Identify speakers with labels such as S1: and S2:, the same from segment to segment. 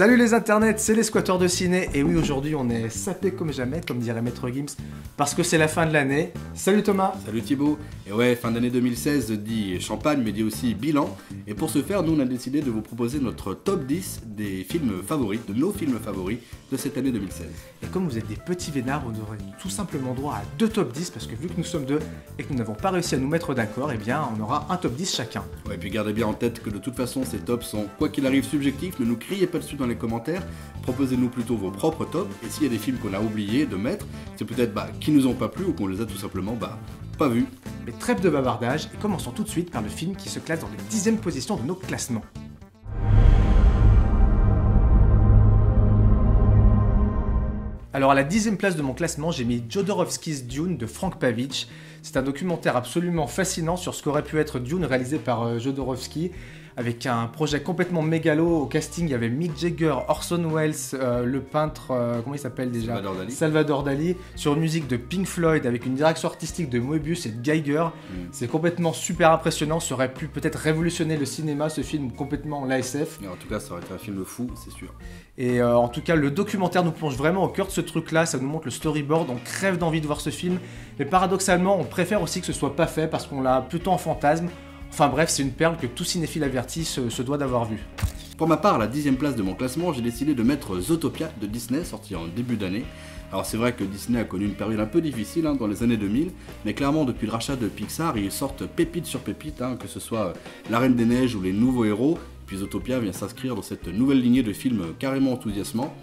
S1: Salut les internets, c'est les squatteurs de ciné. Et oui, aujourd'hui on est sapé comme jamais, comme dirait Maître Gims, parce que c'est la fin de l'année. Salut Thomas.
S2: Salut Thibaut. Et ouais, fin d'année 2016 dit champagne, mais dit aussi bilan. Et pour ce faire, nous on a décidé de vous proposer notre top 10 des films favoris, de nos films favoris de cette année 2016.
S1: Et comme vous êtes des petits vénards, vous aurez tout simplement droit à 2 top 10, parce que vu que nous sommes 2 et que nous n'avons pas réussi à nous mettre d'accord, eh bien on aura un top 10 chacun.
S2: Ouais, et puis gardez bien en tête que de toute façon ces tops sont, quoi qu'il arrive, subjectifs. Ne nous criez pas dessus dans les commentaires. Proposez-nous plutôt vos propres tops. Et s'il y a des films qu'on a oublié de mettre, c'est peut-être qui nous ont pas plu ou qu'on les a tout simplement pas vus.
S1: Mais trêve de bavardage, et commençons tout de suite par le film qui se classe dans les 10e positions de nos classements. Alors à la 10e place de mon classement, j'ai mis Jodorowsky's Dune de Frank Pavich. C'est un documentaire absolument fascinant sur ce qu'aurait pu être Dune réalisé par Jodorowsky, avec un projet complètement mégalo. Au casting, il y avait Mick Jagger, Orson Welles, le peintre, comment il s'appelle déjà ? Salvador Dali. Sur une musique de Pink Floyd, avec une direction artistique de Moebius et de Geiger. C'est complètement super impressionnant. Ça aurait pu peut-être révolutionner le cinéma, ce film complètement l'ASF.
S2: En tout cas, ça aurait été un film fou, c'est sûr.
S1: Et en tout cas, le documentaire nous plonge vraiment au cœur de ce truc-là. Ça nous montre le storyboard. On crève d'envie de voir ce film. Mais paradoxalement, on préfère aussi que ce soit pas fait parce qu'on l'a plutôt en fantasme. Enfin bref, c'est une perle que tout cinéphile averti se doit d'avoir vu.
S2: Pour ma part, à la 10e place de mon classement, j'ai décidé de mettre Zootopia de Disney, sorti en début d'année. Alors c'est vrai que Disney a connu une période un peu difficile dans les années 2000, mais clairement depuis le rachat de Pixar, ils sortent pépite sur pépite, que ce soit La Reine des Neiges ou Les Nouveaux Héros. Puis Zootopia vient s'inscrire dans cette nouvelle lignée de films carrément enthousiasmants.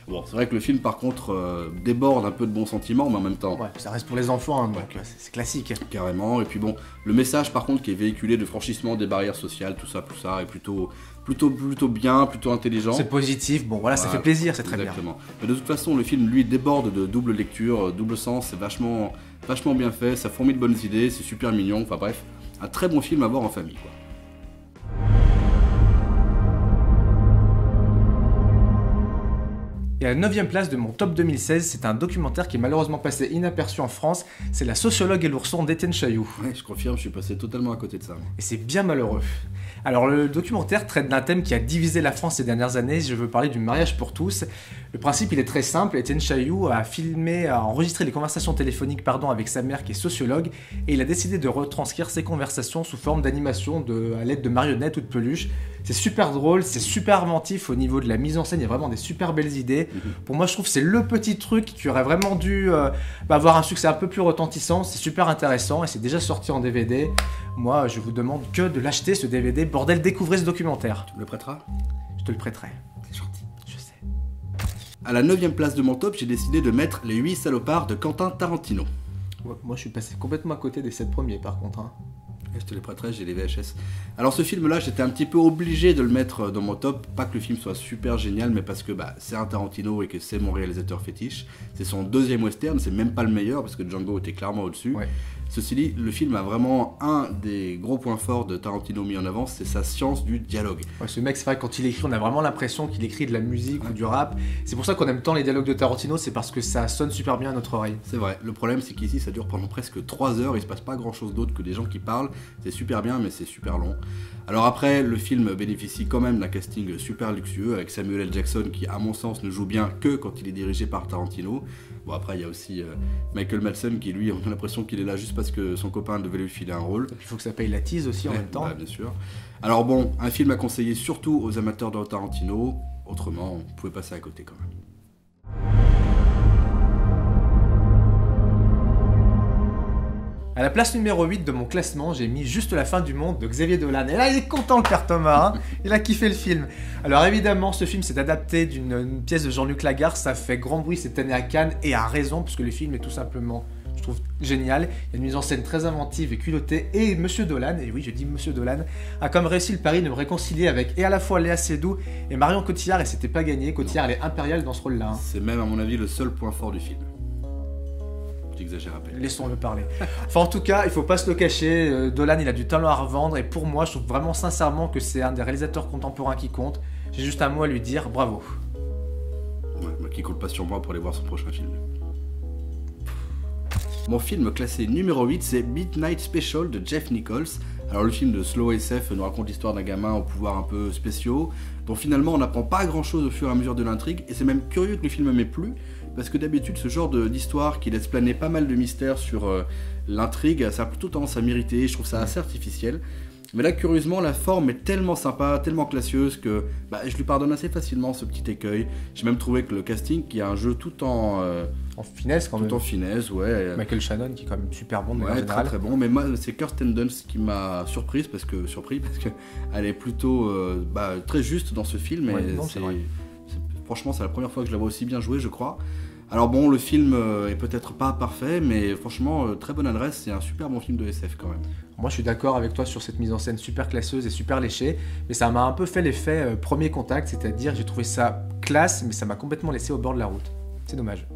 S2: Bon, c'est vrai que le film par contre déborde un peu de bons sentiments, mais en même temps...
S1: Ouais, ça reste pour les enfants, donc c'est classique.
S2: Carrément, et puis bon, le message par contre qui est véhiculé de franchissement des barrières sociales, tout ça est plutôt bien, plutôt intelligent.
S1: C'est positif, bon voilà, ça fait plaisir, c'est très bien.
S2: Exactement. Mais de toute façon, le film lui déborde de double lecture, double sens, c'est vachement bien fait, ça fourmille de bonnes idées, c'est super mignon, enfin bref, un très bon film à voir en famille, quoi.
S1: Et à la 9e place de mon top 2016, c'est un documentaire qui est malheureusement passé inaperçu en France, c'est La sociologue et l'ourson d'Étienne Chailloux.
S2: Ouais, je confirme, je suis passé totalement à côté de ça.
S1: Et c'est bien malheureux. Alors le documentaire traite d'un thème qui a divisé la France ces dernières années, je veux parler du mariage pour tous. Le principe il est très simple, Étienne Chailloux a enregistré les conversations téléphoniques avec sa mère qui est sociologue, et il a décidé de retranscrire ces conversations sous forme d'animation à l'aide de marionnettes ou de peluches. C'est super drôle, c'est super inventif au niveau de la mise en scène, il y a vraiment des super belles idées. Pour moi je trouve que c'est le petit truc qui aurait vraiment dû avoir un succès un peu plus retentissant, c'est super intéressant et c'est déjà sorti en DVD. Moi je vous demande que de l'acheter ce DVD, bordel, découvrez ce documentaire.
S2: Tu me le prêteras ?
S1: Je te le prêterai.
S2: C'est gentil.
S1: Je sais.
S2: À la 9e place de mon top, j'ai décidé de mettre Les 8 salopards de Quentin Tarantino.
S1: Ouais, moi je suis passé complètement à côté des 7 premiers par contre.
S2: Je te les prêterai, j'ai les VHS. Alors ce film-là, j'étais un petit peu obligé de le mettre dans mon top. Pas que le film soit super génial, mais parce que c'est un Tarantino et que c'est mon réalisateur fétiche. C'est son 2e western, c'est même pas le meilleur parce que Django était clairement au-dessus. Ouais. Ceci dit, le film a vraiment un des gros points forts de Tarantino mis en avant, c'est sa science du dialogue. Ouais,
S1: ce mec, c'est vrai, quand il écrit, on a vraiment l'impression qu'il écrit de la musique ou du rap. C'est pour ça qu'on aime tant les dialogues de Tarantino, c'est parce que ça sonne super bien à notre oreille.
S2: C'est vrai, le problème c'est qu'ici ça dure pendant presque 3 heures, il se passe pas grand chose d'autre que des gens qui parlent. C'est super bien, mais c'est super long. Alors après, le film bénéficie quand même d'un casting super luxueux, avec Samuel L. Jackson qui, à mon sens, ne joue bien que quand il est dirigé par Tarantino. Bon, après, il y a aussi Michael Madsen qui, lui, on a l'impression qu'il est là juste parce que son copain devait lui filer un rôle.
S1: Il faut que ça paye la tease aussi en même temps.
S2: Bien sûr. Alors bon, un film à conseiller surtout aux amateurs de Tarantino. Autrement, on pouvait passer à côté quand même.
S1: À la place numéro 8 de mon classement, j'ai mis Juste la fin du monde de Xavier Dolan. Et là, il est content le père Thomas, il a kiffé le film. Alors évidemment, ce film s'est adapté d'une pièce de Jean-Luc Lagarde, ça fait grand bruit cette année à Cannes, et à raison, puisque le film est tout simplement, je trouve, génial. Il y a une mise en scène très inventive et culottée, et Monsieur Dolan, et oui, je dis Monsieur Dolan, a comme réussi le pari de me réconcilier avec et à la fois Léa Seydoux et Marion Cotillard, et c'était pas gagné. Cotillard, elle est impériale dans ce rôle-là.
S2: C'est même, à mon avis, le seul point fort du film. J'exagère à peine.
S1: Laissons-le parler. Enfin, en tout cas, il faut pas se le cacher, Dolan, il a du talent à revendre, et pour moi, je trouve vraiment sincèrement que c'est un des réalisateurs contemporains qui compte. J'ai juste un mot à lui dire, bravo.
S2: Ouais, qui compte pas sur moi pour aller voir son prochain film. Mon film classé numéro 8, c'est Midnight Special de Jeff Nichols. Alors le film de Slow SF nous raconte l'histoire d'un gamin aux pouvoirs un peu spéciaux, dont finalement on n'apprend pas grand chose au fur et à mesure de l'intrigue, et c'est même curieux que le film m'ait plu, parce que d'habitude ce genre d'histoire qui laisse planer pas mal de mystères sur l'intrigue, ça a plutôt tendance à m'irriter, je trouve ça assez artificiel. Mais là, curieusement, la forme est tellement sympa, tellement classieuse que je lui pardonne assez facilement ce petit écueil. J'ai même trouvé que le casting, qui a un jeu tout en
S1: finesse quand même.
S2: Tout en finesse, ouais.
S1: Michael Shannon qui est quand même super bon de manière
S2: Ouais,
S1: générale.
S2: très très bon. Mais moi, c'est Kirsten Dunst qui m'a surpris parce que elle est plutôt très juste dans ce film.
S1: Ouais,
S2: Et
S1: non, c'est vrai.
S2: franchement, c'est la première fois que je la vois aussi bien jouer, je crois. Alors bon, le film est peut-être pas parfait, mais franchement, très bonne adresse. C'est un super bon film de SF quand même.
S1: Moi, je suis d'accord avec toi sur cette mise en scène super classeuse et super léchée, mais ça m'a un peu fait l'effet premier contact, c'est-à-dire j'ai trouvé ça classe, mais ça m'a complètement laissé au bord de la route. C'est dommage.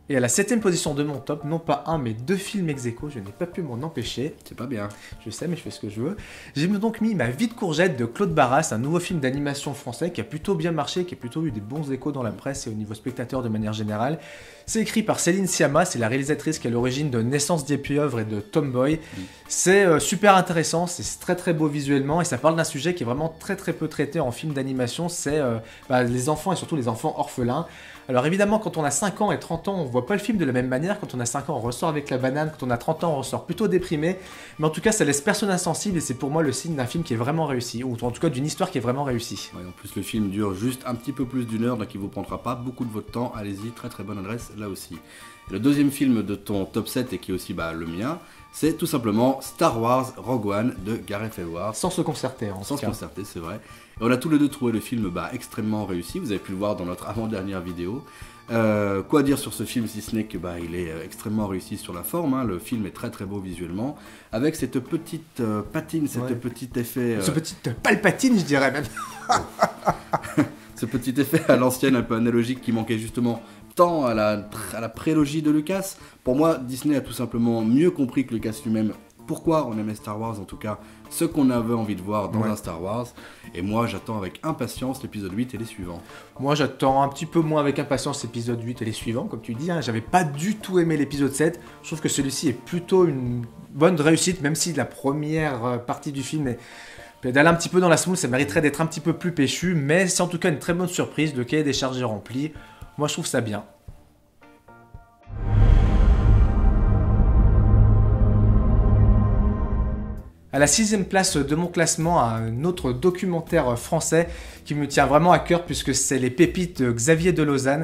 S1: Et à la 7ème position de mon top, non pas un mais 2 films ex aequo, je n'ai pas pu m'en empêcher.
S2: C'est pas bien.
S1: Je sais, mais je fais ce que je veux. J'ai donc mis Ma vie de courgette de Claude Barras, un nouveau film d'animation français qui a plutôt bien marché, qui a plutôt eu des bons échos dans la presse et au niveau spectateur de manière générale. C'est écrit par Céline Sciamma, c'est la réalisatrice qui est à l'origine de Naissance des pieuvres et de Tomboy. C'est super intéressant, c'est très très beau visuellement et ça parle d'un sujet qui est vraiment très très peu traité en film d'animation, c'est les enfants et surtout les enfants orphelins. Alors évidemment, quand on a 5 ans et 30 ans, on voit pas le film de la même manière. Quand on a 5 ans, on ressort avec la banane. Quand on a 30 ans, on ressort plutôt déprimé. Mais en tout cas, ça laisse personne insensible et c'est pour moi le signe d'un film qui est vraiment réussi. Ou en tout cas d'une histoire qui est vraiment réussie.
S2: Ouais, en plus, le film dure juste un petit peu plus d'1 heure, donc il vous prendra pas beaucoup de votre temps. Allez-y, très très bonne adresse là aussi. Et le deuxième film de ton top 7 et qui est aussi le mien, c'est tout simplement Star Wars Rogue One de Gareth Edwards.
S1: Sans se concerter,
S2: Sans se concerter, c'est vrai. Et on a tous les deux trouvé le film extrêmement réussi. Vous avez pu le voir dans notre avant-dernière vidéo. Quoi dire sur ce film si ce n'est que il est extrêmement réussi sur la forme, hein. Le film est très très beau visuellement, avec cette petite patine, petit effet...
S1: Ce petit palpatine, je dirais même.
S2: Ce petit effet à l'ancienne, un peu analogique, qui manquait justement tant à la prélogie de Lucas. Pour moi, Disney a tout simplement mieux compris que Lucas lui-même pourquoi on aimait Star Wars, en tout cas ce qu'on avait envie de voir dans un Star Wars. Et moi, j'attends avec impatience l'épisode 8 et les suivants.
S1: Moi, j'attends un petit peu moins avec impatience l'épisode 8 et les suivants, comme tu dis. Hein. J'avais pas du tout aimé l'épisode 7. Je trouve que celui-ci est plutôt une bonne réussite, même si la première partie du film est pédale un petit peu dans la semoule. Ça mériterait d'être un petit peu plus péchu, mais c'est en tout cas une très bonne surprise. Le cahier des charges est rempli. Moi, je trouve ça bien. À la 6ème place de mon classement, un autre documentaire français qui me tient vraiment à cœur puisque c'est Les Pépites de Xavier de Lausanne.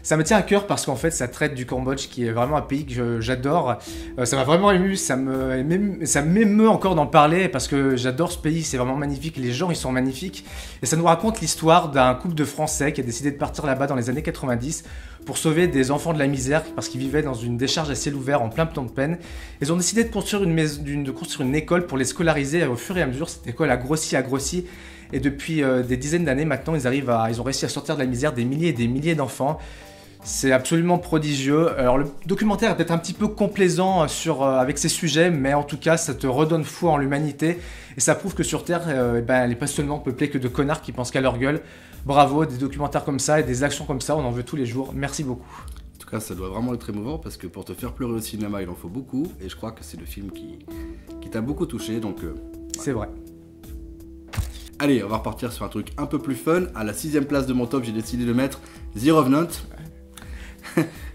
S1: Ça me tient à cœur parce qu'en fait ça traite du Cambodge qui est vraiment un pays que j'adore. Ça m'a vraiment ému, ça m'émeut encore d'en parler parce que j'adore ce pays, c'est vraiment magnifique, les gens ils sont magnifiques. Et ça nous raconte l'histoire d'un couple de Français qui a décidé de partir là-bas dans les années 90 pour sauver des enfants de la misère parce qu'ils vivaient dans une décharge à ciel ouvert en plein Phnom Penh. Ils ont décidé de construire une école pour les scolariser au fur et à mesure. Cette école a grossi. Et depuis des dizaines d'années maintenant, ils ont réussi à sortir de la misère des milliers et des milliers d'enfants. C'est absolument prodigieux. Alors le documentaire est peut-être un petit peu complaisant avec ces sujets, mais en tout cas ça te redonne foi en l'humanité et ça prouve que sur Terre, elle n'est pas seulement peuplée que de connards qui pensent qu'à leur gueule. Bravo, des documentaires comme ça et des actions comme ça, on en veut tous les jours. Merci beaucoup.
S2: En tout cas, ça doit vraiment être émouvant parce que pour te faire pleurer au cinéma, il en faut beaucoup et je crois que c'est le film qui t'a beaucoup touché, donc...
S1: C'est vrai.
S2: Allez, on va repartir sur un truc un peu plus fun. À la 6ème place de mon top, j'ai décidé de mettre The Revenant.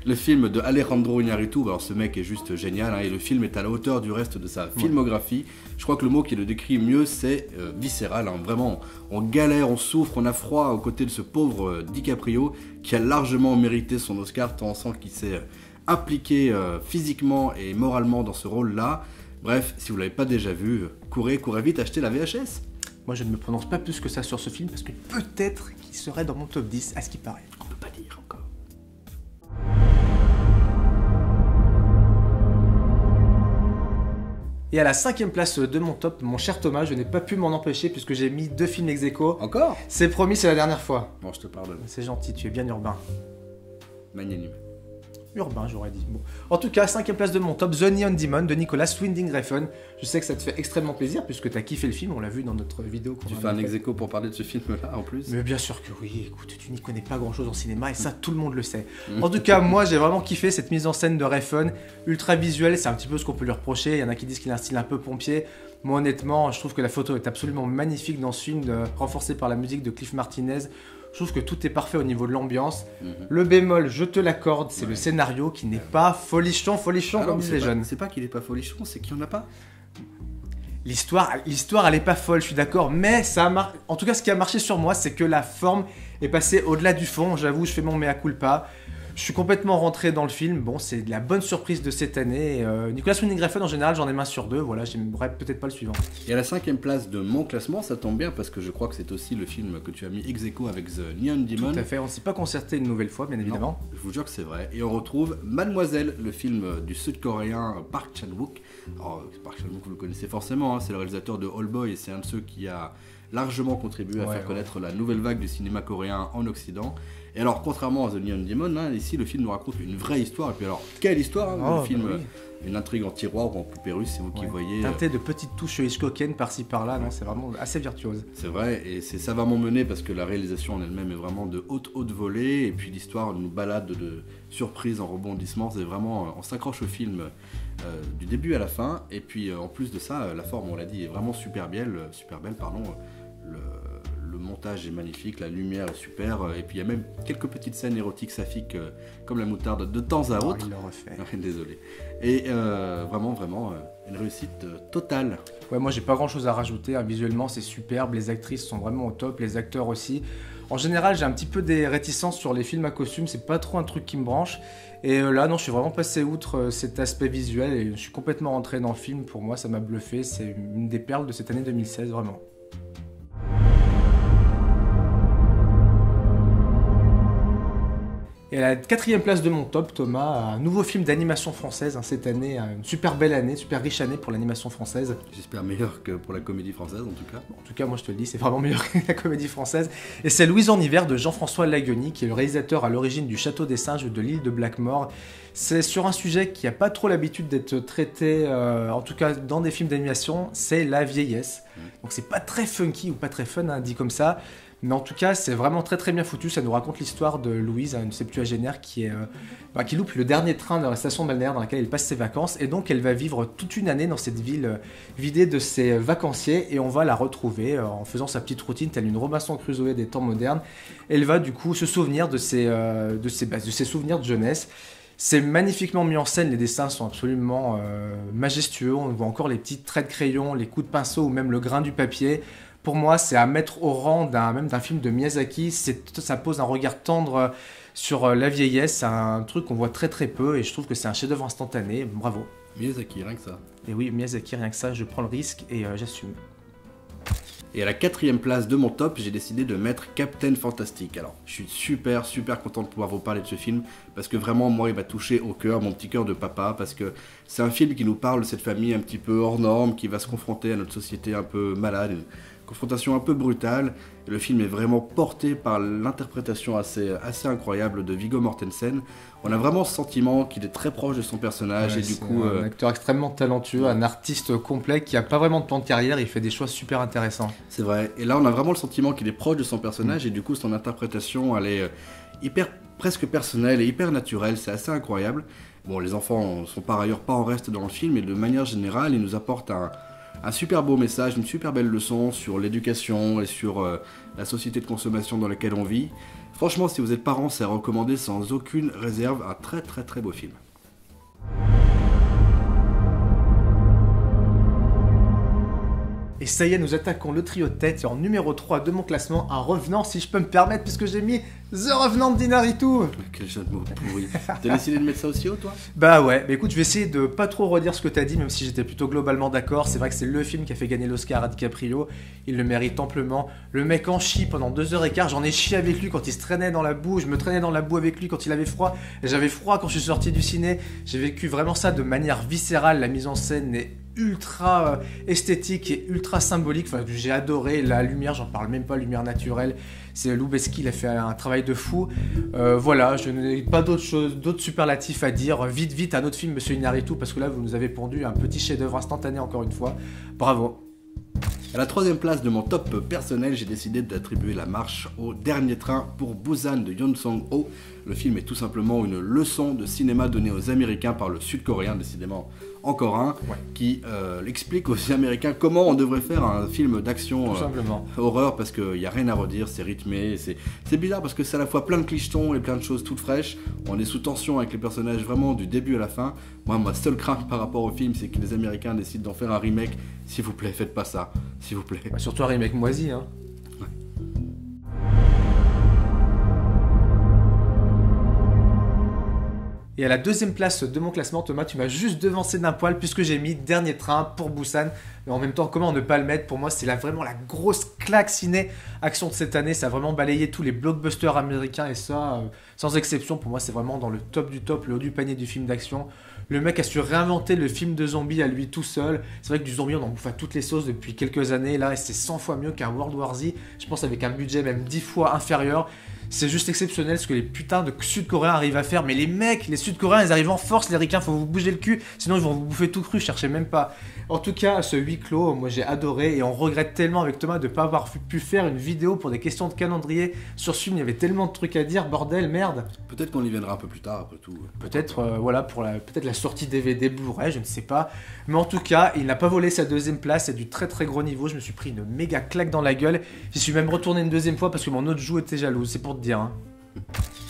S2: Le film de Alejandro Iñárritu. Alors ce mec est juste génial, hein, et le film est à la hauteur du reste de sa filmographie. Je crois que le mot qui le décrit mieux, c'est viscéral, hein. Vraiment, on galère, on souffre, on a froid aux côtés de ce pauvre DiCaprio qui a largement mérité son Oscar, tant on sent qu'il s'est impliqué physiquement et moralement dans ce rôle-là. Bref, si vous ne l'avez pas déjà vu, courez vite acheter la VHS.
S1: Moi je ne me prononce pas plus que ça sur ce film parce que peut-être qu'il serait dans mon top 10 à ce qui paraît.
S2: On peut pas dire encore.
S1: Et à la 5ème place de mon top, mon cher Thomas, je n'ai pas pu m'en empêcher puisque j'ai mis 2 films ex aequo.
S2: Encore ?
S1: C'est promis, c'est la dernière fois.
S2: Bon, je te pardonne.
S1: C'est gentil, tu es bien urbain.
S2: Magnanime.
S1: urbain, j'aurais dit. Bon. En tout cas, 5e place de mon top, The Neon Demon de Nicolas Winding Refn. Je sais que ça te fait extrêmement plaisir puisque tu as kiffé le film, on l'a vu dans notre vidéo.
S2: Tu fais un ex-aequo pour parler de ce film-là en plus?
S1: Mais bien sûr que oui, écoute, tu n'y connais pas grand-chose en cinéma et ça, tout le monde le sait. En tout cas, moi, j'ai vraiment kiffé cette mise en scène de Refn, ultra visuelle, c'est un petit peu ce qu'on peut lui reprocher. Il y en a qui disent qu'il a un style un peu pompier. Moi, honnêtement, je trouve que la photo est absolument magnifique dans ce film, renforcée par la musique de Cliff Martinez. Je trouve que tout est parfait au niveau de l'ambiance. Le bémol, je te l'accorde, c'est le scénario qui n'est pas folichon, comme disent les jeunes.
S2: C'est pas qu'il est pas folichon, c'est qu'il n'y en a pas.
S1: L'histoire, elle est pas folle, je suis d'accord, mais ça a marché. En tout cas, ce qui a marché sur moi, c'est que la forme est passée au-delà du fond. J'avoue, je fais mon mea culpa. Je suis complètement rentré dans le film. Bon, c'est de la bonne surprise de cette année. Nicolas Winding Refn, en général, j'en ai main sur deux. Voilà, j'aimerais peut-être pas le suivant.
S2: Et à la 5e place de mon classement, ça tombe bien parce que je crois que c'est aussi le film que tu as mis ex-aequo avec The Neon Demon.
S1: Tout à fait, on ne s'est pas concerté une nouvelle fois, bien évidemment.
S2: Non, je vous jure que c'est vrai. Et on retrouve Mademoiselle, le film du sud-coréen Park Chan-wook. Alors, Park Chan-wook, vous le connaissez forcément, hein, c'est le réalisateur de All Boy et c'est un de ceux qui a largement contribué à faire connaître la nouvelle vague du cinéma coréen en Occident. Et alors, contrairement à The Neon Demon, hein, ici le film nous raconte une vraie histoire. Et puis alors, quelle histoire hein, le film, une intrigue en tiroir ou en poupée russe, c'est vous qui voyez.
S1: Teinté de petites touches Hitchcockiennes par-ci par-là, non, c'est vraiment assez virtuose.
S2: C'est vrai, et c'est savamment mené parce que la réalisation en elle-même est vraiment de haute volée. Et puis l'histoire nous balade de surprises en rebondissements. C'est vraiment, on s'accroche au film du début à la fin. Et puis en plus de ça, la forme, on l'a dit, est vraiment super belle. Le montage est magnifique, la lumière est super, et puis il y a même quelques petites scènes érotiques saphiques comme la moutarde de temps à autre.
S1: Il le refait.
S2: Désolé. Et vraiment, une réussite totale.
S1: Ouais, moi j'ai pas grand chose à rajouter, hein. Visuellement c'est superbe, les actrices sont vraiment au top, les acteurs aussi. En général, j'ai un petit peu des réticences sur les films à costume, c'est pas trop un truc qui me branche. Et là, non, je suis vraiment passé outre cet aspect visuel et je suis complètement rentré dans le film. Pour moi, ça m'a bluffé, c'est une des perles de cette année 2016, vraiment. Et à la 4e place de mon top, Thomas, un nouveau film d'animation française cette année, une super belle année, super riche année pour l'animation française.
S2: J'espère meilleur que pour la comédie française en tout cas.
S1: Bon, en tout cas, moi je te le dis, c'est vraiment meilleur que la comédie française. Et c'est Louise en hiver de Jean-François Lagoni, qui est le réalisateur à l'origine du Château des Singes de l'île de Blackmore. C'est sur un sujet qui n'a pas trop l'habitude d'être traité, en tout cas dans des films d'animation, c'est la vieillesse. Donc c'est pas très funky ou pas très fun, hein, dit comme ça. Mais en tout cas, c'est vraiment très très bien foutu. Ça nous raconte l'histoire de Louise, une septuagénaire qui loupe le dernier train dans la station balnéaire dans laquelle elle passe ses vacances. Et donc, elle va vivre toute une année dans cette ville vidée de ses vacanciers. Et on va la retrouver en faisant sa petite routine, telle une Robinson Crusoe des temps modernes. Elle va du coup se souvenir de ses souvenirs de jeunesse. C'est magnifiquement mis en scène, les dessins sont absolument majestueux. On voit encore les petits traits de crayon, les coups de pinceau ou même le grain du papier. Pour moi, c'est à mettre au rang d'un film de Miyazaki. Ça pose un regard tendre sur la vieillesse. C'est un truc qu'on voit très très peu et je trouve que c'est un chef-d'œuvre instantané. Bravo.
S2: Miyazaki, rien que ça.
S1: Et oui, Miyazaki, rien que ça, je prends le risque et j'assume.
S2: Et à la 4e place de mon top, j'ai décidé de mettre Captain Fantastic. Alors, je suis super content de pouvoir vous parler de ce film, parce que vraiment, moi, il m'a touché au cœur, mon petit cœur de papa, parce que c'est un film qui nous parle de cette famille un petit peu hors norme, qui va se confronter à notre société un peu malade, une confrontation un peu brutale. Et le film est vraiment porté par l'interprétation assez incroyable de Viggo Mortensen. On a vraiment ce sentiment qu'il est très proche de son personnage, et du coup...
S1: un acteur extrêmement talentueux, un artiste complet qui n'a pas vraiment de plan de carrière, il fait des choix super intéressants.
S2: C'est vrai, et là on a vraiment le sentiment qu'il est proche de son personnage, et du coup son interprétation elle est presque personnelle et hyper naturelle, c'est assez incroyable. Bon, les enfants sont par ailleurs pas en reste dans le film, et de manière générale, ils nous apportent un super beau message, une super belle leçon sur l'éducation et sur la société de consommation dans laquelle on vit. Franchement, si vous êtes parents, c'est recommandé sans aucune réserve, un très beau film.
S1: Et ça y est, nous attaquons le trio de tête et en numéro 3 de mon classement, un revenant si je peux me permettre, puisque j'ai mis The Revenant d'Inaritu.
S2: Quel jeu de mots pourri. T'as décidé de mettre ça aussi haut, toi?
S1: Bah ouais, mais écoute, je vais essayer de pas trop redire ce que t'as dit, même si j'étais plutôt globalement d'accord. C'est vrai que c'est le film qui a fait gagner l'Oscar à DiCaprio, il le mérite amplement. Le mec en chie pendant 2h15, j'en ai chié avec lui quand il se traînait dans la boue, je me traînais dans la boue avec lui quand il avait froid, et j'avais froid quand je suis sorti du ciné. J'ai vécu vraiment ça de manière viscérale, la mise en scène est ultra esthétique et ultra symbolique. Enfin, j'ai adoré la lumière, j'en parle même pas, lumière naturelle. C'est Lubeski, il a fait un travail de fou. Voilà, je n'ai pas d'autres superlatifs à dire. Vite, un autre film, Monsieur Inarritu, parce que là, vous nous avez pondu un petit chef-d'œuvre instantané encore une fois. Bravo.
S2: À la 3e place de mon top personnel, j'ai décidé d'attribuer la marche au dernier train pour Busan de Yoon Song-ho. Le film est tout simplement une leçon de cinéma donnée aux Américains par le Sud-Coréen, décidément encore un, qui explique aux Américains comment on devrait faire un film d'action horreur, parce qu'il n'y a rien à redire, c'est rythmé, c'est bizarre parce que c'est à la fois plein de clichetons et plein de choses toutes fraîches. On est sous tension avec les personnages vraiment du début à la fin. Moi, ma seule crainte par rapport au film, c'est que les Américains décident d'en faire un remake. S'il vous plaît, faites pas ça, s'il vous plaît.
S1: Bah, surtout un remake moisi, hein. Et à la 2e place de mon classement, Thomas, tu m'as juste devancé d'un poil puisque j'ai mis Dernier Train pour Busan. Mais en même temps, comment ne pas le mettre? Pour moi, c'est vraiment la grosse claque ciné-action de cette année. Ça a vraiment balayé tous les blockbusters américains et ça, sans exception, pour moi, c'est vraiment dans le top du top, le haut du panier du film d'action. Le mec a su réinventer le film de zombies à lui tout seul. C'est vrai que du zombie, on en bouffe à toutes les sauces depuis quelques années. Là, et c'est 100 fois mieux qu'un World War Z. Je pense avec un budget même 10 fois inférieur. C'est juste exceptionnel ce que les putains de Sud-Coréens arrivent à faire. Mais les mecs, les Sud-Coréens, ils arrivent en force, les ricains, faut vous bouger le cul. Sinon, ils vont vous bouffer tout cru, cherchez même pas. En tout cas, ce huis clos, moi j'ai adoré. Et on regrette tellement avec Thomas de ne pas avoir pu faire une vidéo pour des questions de calendrier sur ce film. Il y avait tellement de trucs à dire, bordel, merde.
S2: Peut-être qu'on y viendra un peu plus tard, après tout.
S1: Peut-être, voilà, pour peut-être la sortie DVD Blu-ray, je ne sais pas. Mais en tout cas, il n'a pas volé sa 2e place. C'est du très très gros niveau. Je me suis pris une méga claque dans la gueule. J'y suis même retourné une 2e fois parce que mon autre joue était jalouse. C'est pour te dire, hein.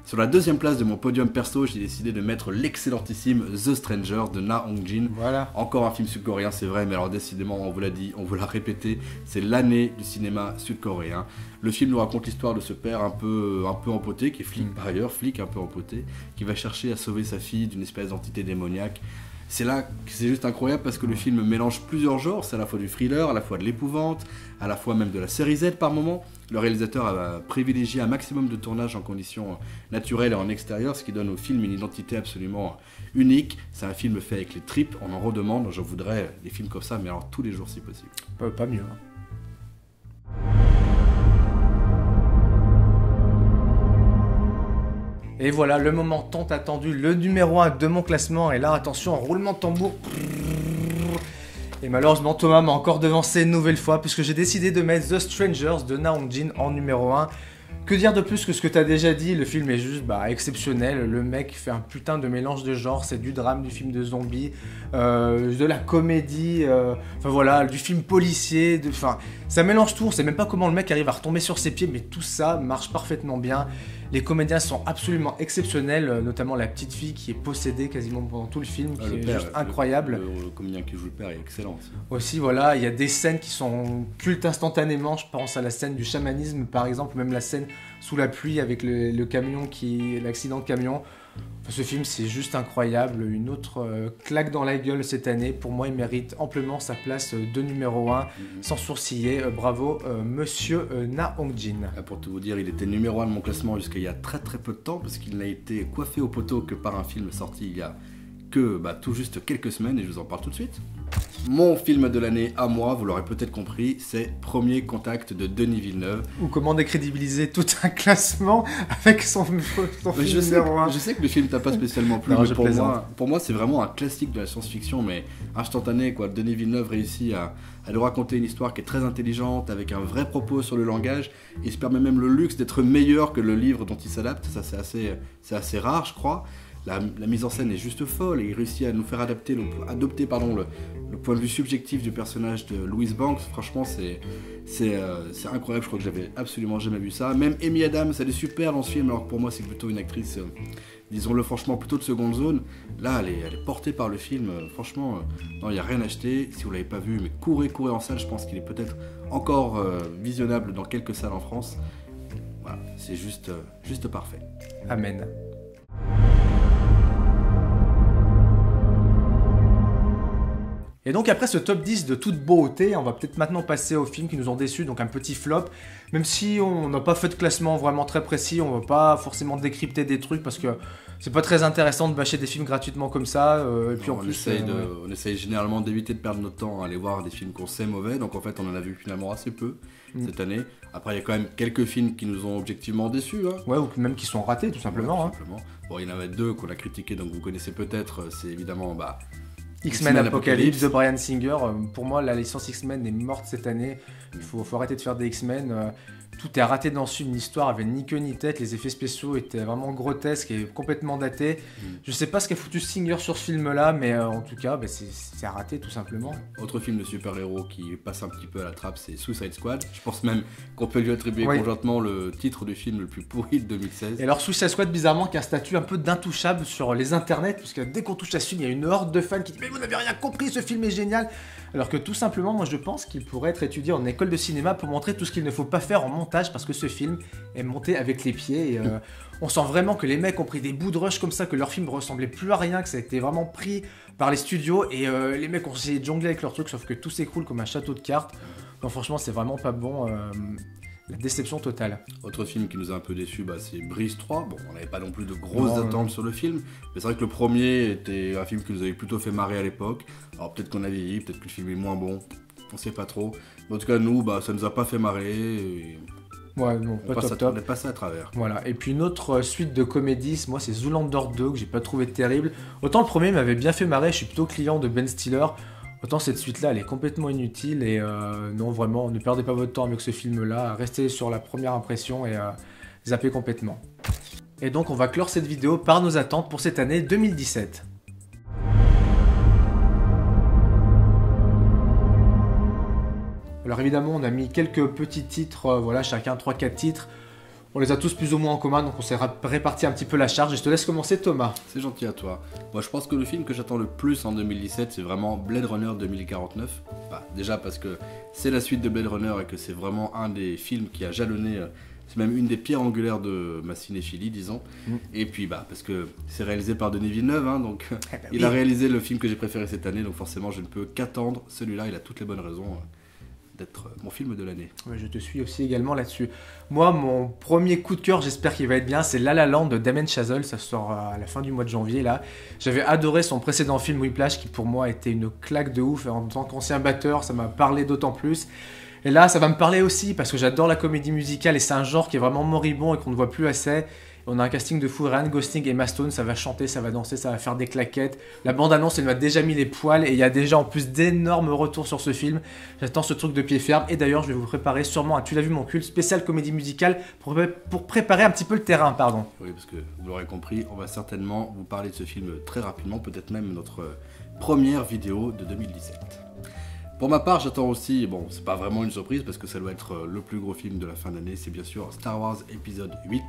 S2: Sur la 2e place de mon podium perso, j'ai décidé de mettre l'excellentissime The Stranger de Na Hong-jin.
S1: Voilà.
S2: Encore un film sud-coréen, c'est vrai, mais alors décidément, on vous l'a dit, on vous l'a répété, c'est l'année du cinéma sud-coréen. Le film nous raconte l'histoire de ce père un peu empoté, qui est flic par ailleurs, flic un peu empoté, qui va chercher à sauver sa fille d'une espèce d'entité démoniaque. C'est là que c'est juste incroyable parce que le film mélange plusieurs genres, c'est à la fois du thriller, à la fois de l'épouvante, à la fois même de la série Z par moment. Le réalisateur a privilégié un maximum de tournage en conditions naturelles et en extérieur, ce qui donne au film une identité absolument unique. C'est un film fait avec les tripes, on en redemande, je voudrais des films comme ça, mais alors tous les jours si possible.
S1: Pas mieux, hein. Et voilà, le moment tant attendu, le numéro 1 de mon classement. Et là, attention, roulement de tambour. Et malheureusement, Thomas m'a encore devancé une nouvelle fois puisque j'ai décidé de mettre The Strangers de Na Hong-jin en numéro 1. Que dire de plus que ce que tu as déjà dit? Le film est juste exceptionnel. Le mec fait un putain de mélange de genres. C'est du drame, du film de zombies, de la comédie, enfin voilà, du film policier. Ça mélange tout. On sait même pas comment le mec arrive à retomber sur ses pieds, mais tout ça marche parfaitement bien. Les comédiens sont absolument exceptionnels, notamment la petite fille qui est possédée quasiment pendant tout le film, qui est juste incroyable.
S2: Le comédien qui joue le père est excellent
S1: aussi. Voilà, il y a des scènes qui sont cultes instantanément. Je pense à la scène du chamanisme par exemple, ou même la scène sous la pluie avec le camion, l'accident de camion. Enfin, ce film c'est juste incroyable, une autre claque dans la gueule cette année. Pour moi il mérite amplement sa place de numéro 1, sans sourciller. Bravo monsieur Na Hong-jin.
S2: Pour tout vous dire, il était numéro 1 de mon classement jusqu'à il y a très très peu de temps, parce qu'il n'a été coiffé au poteau que par un film sorti il y a que tout juste quelques semaines, et je vous en parle tout de suite. Mon film de l'année à moi, vous l'aurez peut-être compris, c'est Premier Contact de Denis Villeneuve.
S1: Ou comment décrédibiliser tout un classement avec son film numéro 1.
S2: Je sais que le film t'a pas spécialement plu, mais pour moi c'est vraiment un classique de la science-fiction, mais instantané quoi. Denis Villeneuve réussit à nous raconter une histoire qui est très intelligente, avec un vrai propos sur le langage. Il se permet même le luxe d'être meilleur que le livre dont il s'adapte, ça c'est assez rare je crois. La mise en scène est juste folle et il réussit à nous faire adopter le point de vue subjectif du personnage de Louise Banks. Franchement, c'est incroyable. Je crois que j'avais absolument jamais vu ça. Même Amy Adams, elle est super dans ce film. Alors pour moi, c'est plutôt une actrice, disons-le franchement, plutôt de seconde zone. Là, elle est portée par le film. Franchement, non, il n'y a rien à acheter. Si vous ne l'avez pas vu, mais courez en salle. Je pense qu'il est peut-être encore visionnable dans quelques salles en France. Voilà, c'est juste parfait.
S1: Amen. Et donc après ce top 10 de toute beauté, on va peut-être maintenant passer aux films qui nous ont déçus, donc un petit flop. Même si on n'a pas fait de classement vraiment très précis, on ne va pas forcément décrypter des trucs parce que C'est pas très intéressant de bâcher des films gratuitement comme ça. Et puis
S2: Non,
S1: en plus,
S2: on essaye généralement d'éviter de perdre notre temps à aller voir des films qu'on sait mauvais, donc en fait on en a vu finalement assez peu cette année. Après il y a quand même quelques films qui nous ont objectivement déçus. Hein.
S1: Ouais, ou même qui sont ratés tout simplement.
S2: Ouais, tout simplement. Bon, il y en avait deux qu'on a critiqués, donc vous connaissez peut-être, c'est évidemment
S1: X-Men Apocalypse de Bryan Singer. Pour moi, la licence X-Men est morte cette année. Il faut arrêter de faire des X-Men. Tout est raté dans ce film. L'histoire avait ni queue ni tête. Les effets spéciaux étaient vraiment grotesques et complètement datés. Je sais pas ce qu'a foutu Singer sur ce film-là, mais en tout cas, c'est raté tout simplement.
S2: Autre film de super-héros qui passe un petit peu à la trappe, c'est Suicide Squad. Je pense même qu'on peut lui attribuer conjointement le titre du film le plus pourri de 2016.
S1: Et alors Suicide Squad, bizarrement, qui a un statut un peu d'intouchable sur les internets, puisque dès qu'on touche à ce film, il y a une horde de fans qui disent « Mais vous n'avez rien compris, ce film est génial !» Alors que tout simplement, moi je pense qu'il pourrait être étudié en école de cinéma pour montrer tout ce qu'il ne faut pas faire en montage, parce que ce film est monté avec les pieds. Et, on sent vraiment que les mecs ont pris des bouts de rush comme ça, que leur film ressemblait plus à rien, que ça a été vraiment pris par les studios, et les mecs ont essayé de jongler avec leur truc, sauf que tout s'écroule comme un château de cartes. Donc franchement, c'est vraiment pas bon. La déception totale.
S2: Autre film qui nous a un peu déçus, c'est Breeze 3. Bon, on n'avait pas non plus de grosses attentes sur le film, mais c'est vrai que le premier était un film qui nous avait plutôt fait marrer à l'époque. Alors peut-être qu'on a vieilli, peut-être que le film est moins bon, on sait pas trop. Mais en tout cas, nous, ça nous a pas fait marrer. Et...
S1: Ouais, non, pas top.
S2: On est passé à travers.
S1: Voilà, et puis une autre suite de comédies, moi c'est Zoolander 2 que j'ai pas trouvé terrible. Autant le premier m'avait bien fait marrer, je suis plutôt client de Ben Stiller. Autant cette suite-là, elle est complètement inutile et non, vraiment, ne perdez pas votre temps avec ce film-là, restez sur la première impression et zappez complètement. Et donc, on va clore cette vidéo par nos attentes pour cette année 2017. Alors évidemment, on a mis quelques petits titres, voilà, chacun 3-4 titres. On les a tous plus ou moins en commun, donc on s'est réparti un petit peu la charge. Et je te laisse commencer, Thomas.
S2: C'est gentil à toi. Moi, je pense que le film que j'attends le plus en 2017, c'est vraiment Blade Runner 2049. Déjà parce que c'est la suite de Blade Runner et que c'est vraiment un des films qui a jalonné, c'est même une des pierres angulaires de ma cinéphilie, disons. Et puis, parce que c'est réalisé par Denis Villeneuve, hein, donc il a réalisé le film que j'ai préféré cette année, donc forcément, je ne peux qu'attendre celui-là. Il a toutes les bonnes raisons d'être mon film de l'année.
S1: Ouais, je te suis aussi également là-dessus. Moi, mon premier coup de cœur, j'espère qu'il va être bien, c'est La La Land de Damien Chazelle. Ça sort à la fin du mois de janvier là. J'avais adoré son précédent film Whiplash, qui pour moi était une claque de ouf. Et en tant qu'ancien batteur, ça m'a parlé d'autant plus. Et là, ça va me parler aussi parce que j'adore la comédie musicale et c'est un genre qui est vraiment moribond et qu'on ne voit plus assez. On a un casting de fou, Ryan Gosling et Emma Stone, ça va chanter, ça va danser, ça va faire des claquettes. La bande-annonce, elle m'a déjà mis les poils et il y a déjà en plus d'énormes retours sur ce film. J'attends ce truc de pied ferme et d'ailleurs, je vais vous préparer sûrement un Tu l'as vu mon culte spécial comédie musicale pour préparer un petit peu le terrain, pardon.
S2: Oui, parce que vous l'aurez compris, on va certainement vous parler de ce film très rapidement, peut-être même notre première vidéo de 2017. Pour ma part, j'attends aussi, c'est pas vraiment une surprise parce que ça doit être le plus gros film de la fin d'année, c'est bien sûr Star Wars épisode 8.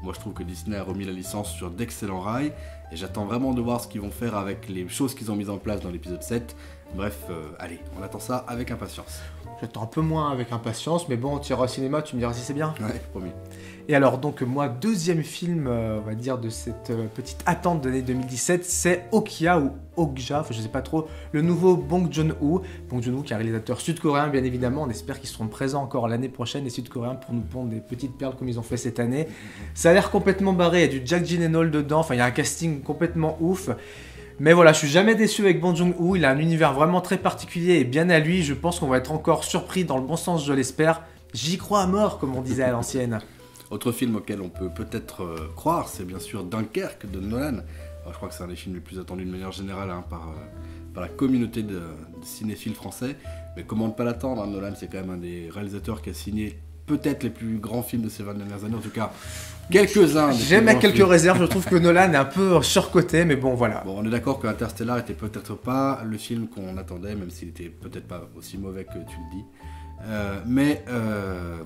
S2: Moi je trouve que Disney a remis la licence sur d'excellents rails et j'attends vraiment de voir ce qu'ils vont faire avec les choses qu'ils ont mises en place dans l'épisode 7. Bref, allez, on attend ça avec impatience.
S1: J'attends un peu moins avec impatience, mais bon, on ira au cinéma, tu me diras si c'est bien.
S2: Ouais, promis.
S1: Et alors, donc, moi, deuxième film, on va dire, de cette petite attente de l'année 2017, c'est Okja ou Okja, je sais pas trop, le nouveau Bong Joon-ho. Bong Joon-ho qui est un réalisateur sud-coréen, bien évidemment. On espère qu'ils seront présents encore l'année prochaine, les Sud-Coréens, pour nous pondre des petites perles comme ils ont fait cette année. Ça a l'air complètement barré, il y a du Jack Gyllenhaal dedans, enfin, il y a un casting complètement ouf. Mais voilà, je suis jamais déçu avec Bong Joon-ho, il a un univers vraiment très particulier et bien à lui. Je pense qu'on va être encore surpris dans le bon sens, je l'espère. J'y crois à mort, comme on disait à l'ancienne.
S2: Autre film auquel on peut peut-être croire, c'est bien sûr Dunkerque de Nolan. Alors, je crois que c'est un des films les plus attendus de manière générale par la communauté de cinéphiles français. Mais comment ne pas l'attendre, hein, Nolan, c'est quand même un des réalisateurs qui a signé peut-être les plus grands films de ces 20 dernières années, en tout cas quelques-uns.
S1: J'aime à quelques réserves, je trouve que Nolan est un peu surcoté, mais bon voilà.
S2: Bon, on est d'accord que Interstellar était peut-être pas le film qu'on attendait, même s'il était peut-être pas aussi mauvais que tu le dis.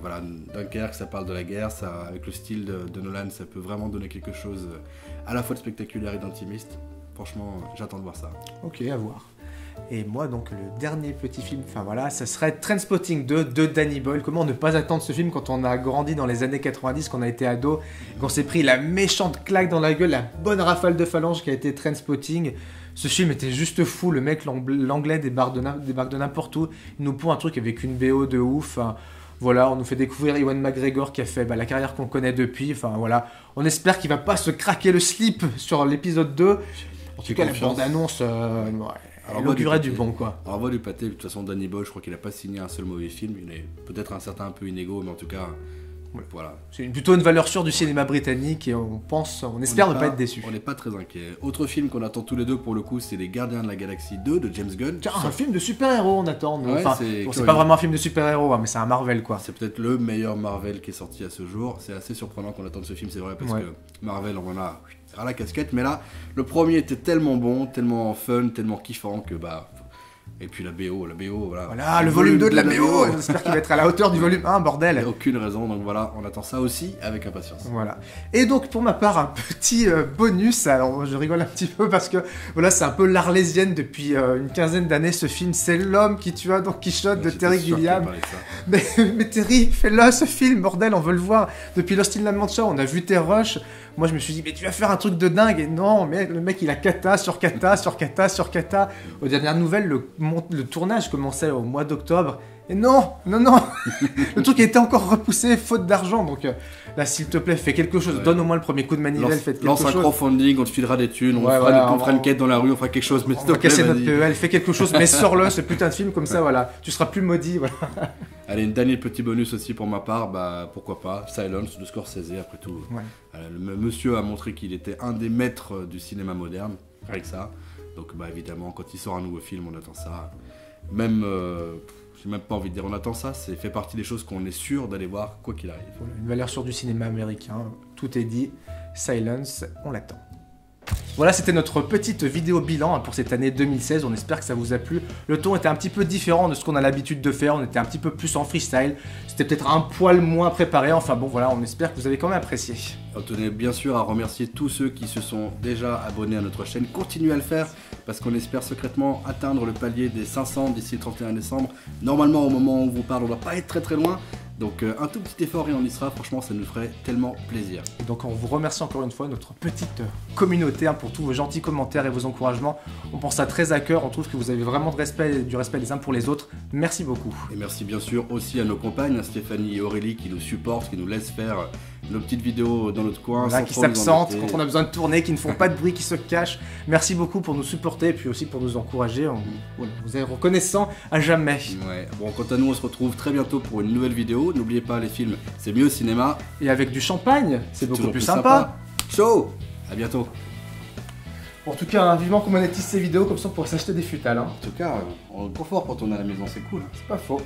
S2: Voilà, Dunkerque, ça parle de la guerre, ça, avec le style de Nolan, ça peut vraiment donner quelque chose à la fois de spectaculaire et d'intimiste. Franchement, j'attends de voir ça.
S1: Ok, à voir. Et moi, donc, le dernier petit film, ça serait Trainspotting 2 de Danny Boyle. Comment ne pas attendre ce film quand on a grandi dans les années 90, qu'on a été ado, qu'on s'est pris la méchante claque dans la gueule, la bonne rafale de phalange qui a été Trainspotting. Ce film était juste fou, le mec, l'anglais débarque de n'importe où. Il nous pond un truc avec une BO de ouf. Voilà, on nous fait découvrir Ewan McGregor qui a fait la carrière qu'on connaît depuis. Enfin voilà, on espère qu'il va pas se craquer le slip sur l'épisode 2. En tout cas, la bande-annonce, elle augurait du bon, quoi.
S2: Alors, on va lui pâter. De toute façon, Danny Boyle, je crois qu'il a pas signé un seul mauvais film. Il est peut-être un certain un peu inégaux, mais en tout cas, voilà.
S1: C'est plutôt une valeur sûre du cinéma britannique et on espère ne pas être déçu.
S2: On n'est pas très inquiet. Autre film qu'on attend tous les deux pour le coup, c'est Les Gardiens de la Galaxie 2 de James Gunn.
S1: Tiens, un film de super-héros, on attend.
S2: Ouais,
S1: enfin, c'est pas vraiment un film de super-héros, hein, mais c'est un Marvel, quoi.
S2: C'est peut-être le meilleur Marvel qui est sorti à ce jour. C'est assez surprenant qu'on attende ce film, c'est vrai, parce que Marvel, on en a à la casquette. Mais là, le premier était tellement bon, tellement fun, tellement kiffant que Et puis la BO, voilà.
S1: Voilà, le volume 2 de la BO. J'espère qu'il va être à la hauteur du volume 1, bordel.
S2: Il n'y a aucune raison, donc voilà, on attend ça aussi avec impatience.
S1: Voilà. Et donc, pour ma part, un petit bonus. Alors, je rigole un petit peu parce que, voilà, c'est un peu l'arlésienne depuis une quinzaine d'années, ce film. C'est L'homme qui tua Don Quichotte de Terry Gilliam. Mais Terry, fais-le, ce film, bordel, on veut le voir. Depuis Lost in La Mancha, on a vu tes rushs. Moi, je me suis dit, mais tu vas faire un truc de dingue. Et non, mais le mec, il a kata sur kata sur kata sur kata. Aux dernières nouvelles, le tournage commençait au mois d'octobre. Et non. Le truc a été encore repoussé, faute d'argent. Donc là, s'il te plaît, fais quelque chose. Donne au moins le premier coup de manivelle, faites quelque chose.
S2: Lance un crowdfunding, on te filera des thunes, on fera une quête dans la rue, on fera quelque chose. Mais
S1: on va casser notre PEL, fais quelque chose, mais sors-le, ce putain de film, comme ça, voilà. Tu seras plus maudit, voilà.
S2: Allez, une dernière petit bonus aussi pour ma part, pourquoi pas, Silence de Scorsese, après tout. Le monsieur a montré qu'il était un des maîtres du cinéma moderne, avec ça. Donc évidemment, quand il sort un nouveau film, on attend ça. Même, j'ai même pas envie de dire on attend ça, c'est fait partie des choses qu'on est sûr d'aller voir, quoi qu'il arrive.
S1: Voilà, une valeur sûre du cinéma américain, tout est dit. Silence, on l'attend. Voilà, c'était notre petite vidéo bilan pour cette année 2016, on espère que ça vous a plu. Le ton était un petit peu différent de ce qu'on a l'habitude de faire, on était un petit peu plus en freestyle, c'était peut-être un poil moins préparé, enfin bon voilà, on espère que vous avez quand même apprécié.
S2: On tenait bien sûr à remercier tous ceux qui se sont déjà abonnés à notre chaîne, continuez à le faire, parce qu'on espère secrètement atteindre le palier des 500 d'ici le 31 décembre. Normalement, au moment où on vous parle, on ne doit pas être très loin. Donc un tout petit effort et on y sera, franchement ça nous ferait tellement plaisir.
S1: Et donc on vous remercie encore une fois, notre petite communauté, pour tous vos gentils commentaires et vos encouragements. On pense ça très à cœur, on trouve que vous avez vraiment du respect les uns pour les autres. Merci beaucoup.
S2: Et merci bien sûr aussi à nos compagnes, Stéphanie et Aurélie qui nous supportent, qui nous laissent faire nos petites vidéos dans notre coin.
S1: Voilà, qui s'absentent quand on a besoin de tourner, qui ne font pas de bruit, qui se cachent. Merci beaucoup pour nous supporter et puis aussi pour nous encourager. Vous êtes reconnaissants à jamais.
S2: Ouais. Bon, quant à nous, on se retrouve très bientôt pour une nouvelle vidéo. N'oubliez pas, les films, c'est mieux au cinéma.
S1: Et avec du champagne, c'est beaucoup plus sympa.
S2: Ciao, à bientôt.
S1: En tout cas, vivement qu'on monétise ces vidéos, comme ça on pourrait s'acheter des futales.
S2: En tout cas, on est trop fort quand on est à la maison, c'est cool.
S1: C'est pas faux.